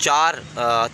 4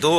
2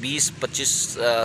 20-25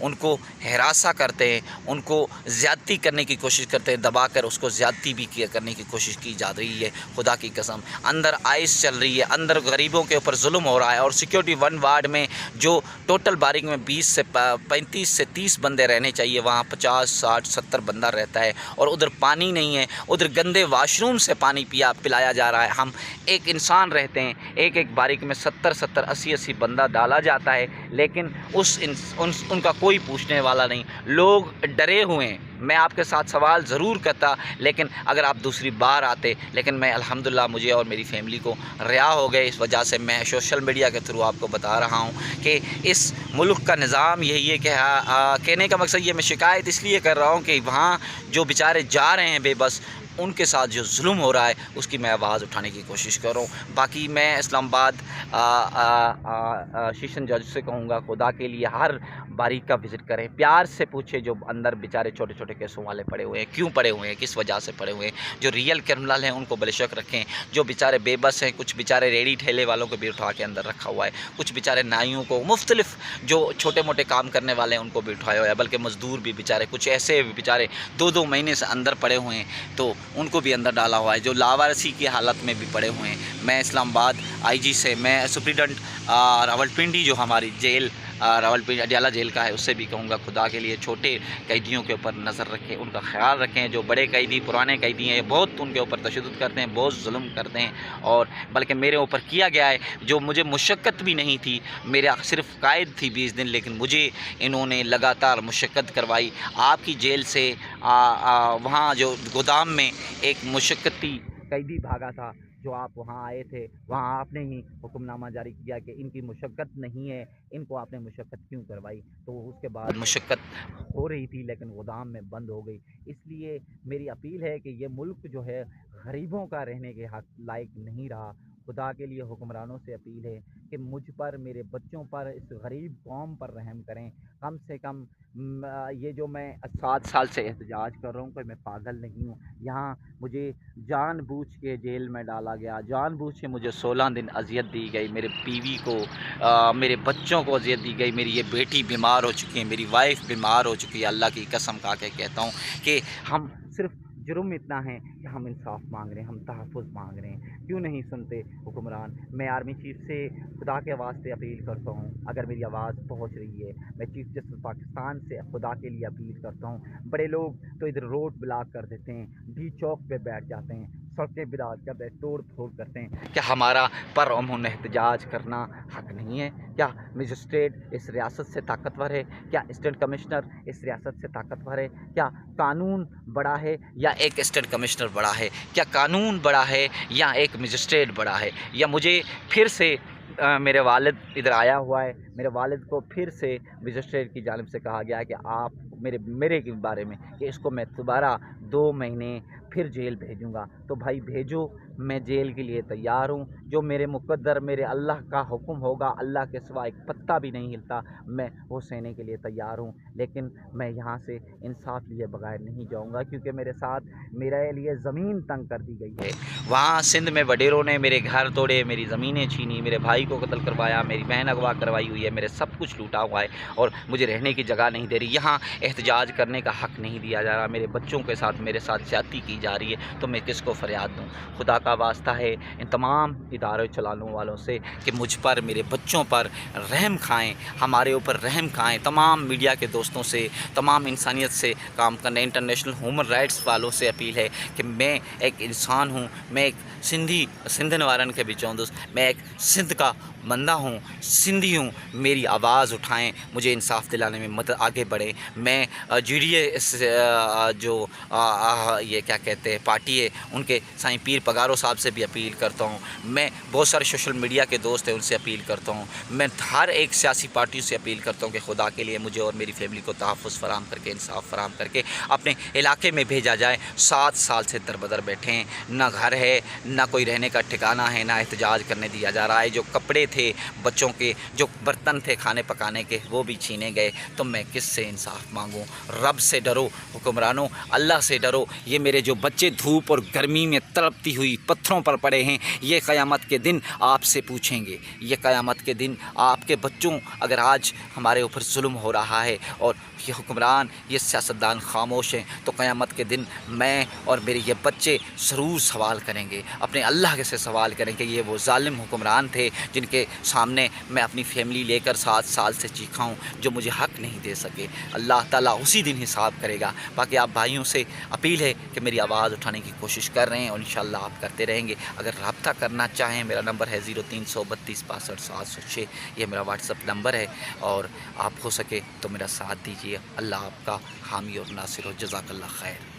ان کو ہراساں کرتے ہیں، ان کو زیادتی کرنے کی کوشش کرتے ہیں، دبا کر اس کو زیادتی بھی کرنے کی کوشش کی جا رہی ہے۔ خدا کی قسم اندر آئس چل رہی ہے، اندر غریبوں کے اوپر ظلم ہو رہا ہے، اور سیکیورٹی 1 وارڈ میں جو ٹوٹل بارک میں 35 سے 30 بندے رہنے چاہیے، وہاں 50 60 70 بندہ رہتا ہے، اور ادھر پانی نہیں ہے، ادھر گندے واش روم سے پانی پلایا جا رہا ہے۔ ہم ایک انسان رہتے ہیں، ایک بارک میں 70 80 بندہ ڈالا جاتا ہے، لیکن ان کا کوئی پوچھنے والا نہیں، لوگ ڈرے ہوئے ہیں۔ میں آپ کے ساتھ سوال ضرور کرتا، لیکن اگر آپ دوسری بار آتے، لیکن میں الحمدللہ مجھے اور میری فیملی کو رہا ہو گئے، اس وجہ سے میں سوشل میڈیا کے تھرو آپ کو بتا رہا ہوں کہ اس ملک کا نظام یہی ہے کہ کہنے کا مقصد یہ، میں شکایت اس لیے کر رہا ہوں کہ وہاں جو بیچارے جا رہے ہیں بے بس، ان کے ساتھ جو ظلم ہو رہا ہے اس کی میں آواز اٹھانے کی کوشش کر رہا ہوں۔ باقی میں اسلام آباد شیشن جج سے کہوں گا، خدا کے لیے ہر باریک کا وزٹ کریں، پیار سے پوچھیں جو اندر بیچارے چھوٹے چھوٹے کیسوں والے پڑے ہوئے ہیں، کیوں پڑے ہوئے ہیں، کس وجہ سے پڑے ہوئے ہیں، جو ریئل کرمنل ہیں ان کو بے شک رکھیں، جو بیچارے بے بس ہیں، کچھ بیچارے ریڑھی ٹھیلے والوں کو بھی اٹھا کے اندر رکھا ہوا ہے، کچھ بیچارے نائیوں کو، مختلف جو چھوٹے موٹے کام کرنے والے ہیں ان کو بھی اٹھایا ہوا ہے، بلکہ مزدور بھی بیچارے، کچھ ایسے بیچارے 2 مہینے سے اندر پڑے ہوئے ہیں تو ان کو بھی اندر ڈالا ہوا ہے، جو لاوارثی کی حالت میں بھی پڑے ہوئے ہیں۔ میں اسلام آباد IG سے، میں سپریڈنٹ راولپنڈی جو ہماری جیل راولپنڈی اڈیالہ جیل کا ہے، اس سے بھی کہوں گا خدا کے لیے چھوٹے قیدیوں کے اوپر نظر رکھیں، ان کا خیال رکھیں۔ جو بڑے قیدی، پرانے قیدی ہیں، بہت ان کے اوپر تشدد کرتے ہیں، بہت ظلم کرتے ہیں، اور بلکہ میرے اوپر کیا گیا ہے، جو مجھے مشقت بھی نہیں تھی، میرا صرف قائد تھی 20 دن، لیکن مجھے انہوں نے لگاتار مشقت کروائی۔ آپ کی جیل سے وہاں جو گودام میں ایک مشقتی قیدی بھاگا تھا، جو آپ وہاں آئے تھے، وہاں آپ نے ہی حکم نامہ جاری کیا کہ ان کی مشقت نہیں ہے، ان کو آپ نے مشقت کیوں کروائی؟ تو اس کے بعد مشقت ہو رہی تھی لیکن گودام میں بند ہو گئی۔ اس لیے میری اپیل ہے کہ یہ ملک جو ہے غریبوں کا رہنے کے حق لائق نہیں رہا۔ خدا کے لیے حکمرانوں سے اپیل ہے کہ مجھ پر، میرے بچوں پر، اس غریب قوم پر رحم کریں۔ کم سے کم یہ جو میں 7 سال سے احتجاج کر رہا ہوں، کوئی میں پاگل نہیں ہوں۔ یہاں مجھے جان بوجھ کے جیل میں ڈالا گیا، جان بوجھ کے مجھے 16 دن اذیت دی گئی، میرے بیوی کو، میرے بچوں کو اذیت دی گئی، میری یہ بیٹی بیمار ہو چکی ہے، میری وائف بیمار ہو چکی ہے۔ اللہ کی قسم کھا کے کہتا ہوں کہ ہم صرف جرم اتنا ہے کہ ہم انصاف مانگ رہے ہیں، ہم تحفظ مانگ رہے ہیں، کیوں نہیں سنتے حکمران؟ میں آرمی چیف سے خدا کے واسطے اپیل کرتا ہوں، اگر میری آواز پہنچ رہی ہے، میں چیف جسٹس پاکستان سے خدا کے لیے اپیل کرتا ہوں، بڑے لوگ تو ادھر روڈ بلاک کر دیتے ہیں، ڈی چوک پہ بیٹھ جاتے ہیں، سڑکیں بلاک کرتے ہیں، توڑ پھوڑ کرتے ہیں، کیا ہمارا پر امن احتجاج کرنا حق نہیں ہے؟ کیا مجسٹریٹ اس ریاست سے طاقتور ہے؟ کیا اسسٹنٹ کمشنر اس ریاست سے طاقتور ہے؟ کیا قانون بڑا ہے یا ایک اسسٹنٹ کمشنر بڑا ہے؟ کیا قانون بڑا ہے یا ایک مجسٹریٹ بڑا ہے؟ یا مجھے پھر سے میرے والد ادھر آیا ہوا ہے، میرے والد کو پھر سے مجسٹریٹ کی جانب سے کہا گیا ہے کہ آپ میرے کے بارے میں کہ اس کو میں دوبارہ 2 مہینے پھر جیل بھیجوں گا، تو بھائی بھیجو، میں جیل کے لیے تیار ہوں، جو میرے مقدر، میرے اللہ کا حکم ہوگا، اللہ کے سوا ایک پتا بھی نہیں ہلتا، میں وہ سہنے کے لیے تیار ہوں، لیکن میں یہاں سے انصاف لیے بغیر نہیں جاؤں گا، کیونکہ میرے ساتھ میرے لیے زمین تنگ کر دی گئی ہے۔ وہاں سندھ میں وڈیروں نے میرے گھر توڑے، میری زمینیں چھینی، میرے بھائی کو قتل کروایا، میری بہن اغوا کروائی ہوئی ہے، میرے سب کچھ لوٹا ہوا ہے، اور مجھے رہنے کی جگہ نہیں دے رہی، یہاں احتجاج کرنے کا حق نہیں دیا جا رہا، میرے بچوں کے ساتھ میرے ساتھ زیادتی کی جا رہی ہے، تو میں کس کو فریاد دوں؟ خدا کا واسطہ ہے ان تمام ادارے چلانے والوں سے کہ مجھ پر، میرے بچوں پر رحم کھائیں، ہمارے اوپر رحم کھائیں، تمام میڈیا کے دوستوں سے، تمام انسانیت سے کام کرنے، انٹرنیشنل ہیومن رائٹس والوں سے اپیل ہے کہ میں ایک انسان ہوں، میں ایک سندھ نوارن کے بھی چوندس، میں ایک سندھ کا بندہ ہوں، سندھی ہوں، میری آواز اٹھائیں، مجھے انصاف دلانے میں مدد آگے بڑھیں۔ میں GDA جو یہ کیا کہتے ہیں پارٹی ہے، ان کے سائیں پیر پگارو صاحب سے بھی اپیل کرتا ہوں، میں بہت سارے سوشل میڈیا کے دوست ہیں ان سے اپیل کرتا ہوں، میں ہر ایک سیاسی پارٹی سے اپیل کرتا ہوں کہ خدا کے لیے مجھے اور میری فیملی کو تحفظ فراہم کر کے، انصاف فراہم کر کے اپنے علاقے میں بھیجا جائے۔ 7 سال سے دربدر بیٹھے ہیں، نہ گھر ہے، نہ کوئی رہنے کا ٹھکانہ ہے، نہ احتجاج کرنے دیا جا رہا ہے، جو کپڑے تھے تھے بچوں کے جو برتن تھے کھانے پکانے کے وہ بھی چھینے گئے، تو میں کس سے انصاف مانگوں؟ رب سے ڈرو حکمرانوں، اللہ سے ڈرو۔ یہ میرے جو بچے دھوپ اور گرمی میں تڑپتی ہوئی پتھروں پر پڑے ہیں، یہ قیامت کے دن آپ سے پوچھیں گے۔ یہ قیامت کے دن آپ کے بچوں، اگر آج ہمارے اوپر ظلم ہو رہا ہے اور یہ حکمران، یہ سیاستدان خاموش ہیں، تو قیامت کے دن میں اور میرے یہ بچے ضرور سوال کریں گے، اپنے اللہ سے سوال کریں کہ یہ وہ ظالم حکمران تھے جن کے سامنے میں اپنی فیملی لے کر 7 سال سے چیخا ہوں، جو مجھے حق نہیں دے سکے۔ اللہ تعالیٰ اسی دن حساب کرے گا۔ باقی آپ بھائیوں سے اپیل ہے کہ میری آواز اٹھانے کی کوشش کر رہے ہیں اور انشاءاللہ آپ کرتے رہیں گے۔ اگر رابطہ کرنا چاہیں، میرا نمبر ہے 0332 62 706، یہ میرا واٹس اپ نمبر ہے، اور آپ ہو سکے تو میرا ساتھ دیجیے۔ اللہ آپ کا حامی اور ناصر ہو۔ جزاک اللہ خیر۔